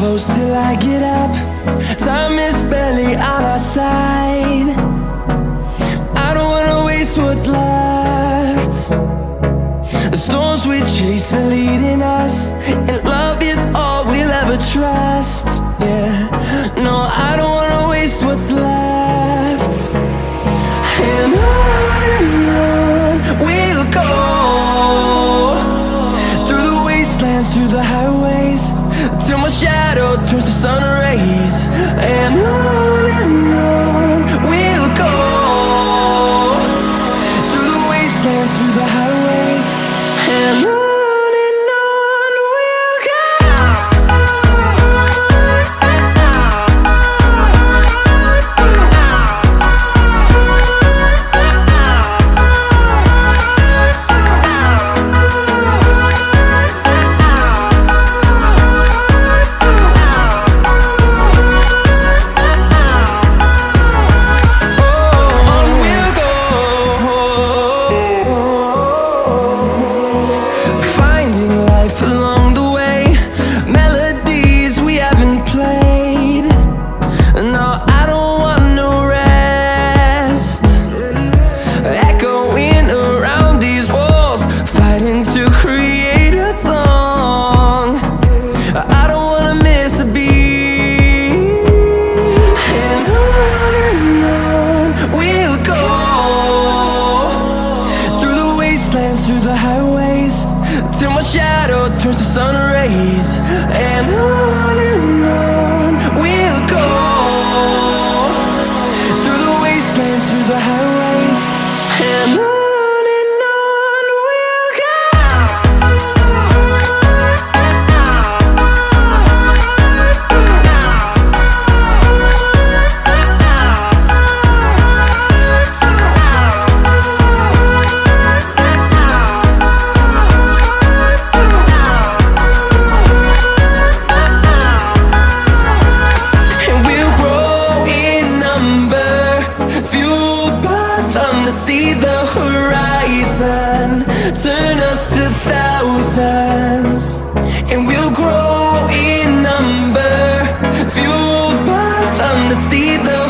close till I get up. Time is barely on our side. I don't wanna waste what's left. The storms we chase are leading us, and love is all we'll ever trust. Yeah, no, I don't wanna waste what's left. And on we'll go, through the wastelands, through the highways, till my shadow turns to sun rays. And on we'll go, through the wastelands, through the highways, and on we'll go. Through the highways, till my shadow turns to sun rays. And on we'll go, through the wastelands, through the highways, and on we'll go. See the horizon turn us to thousands, and we'll grow in number, fueled by them to see the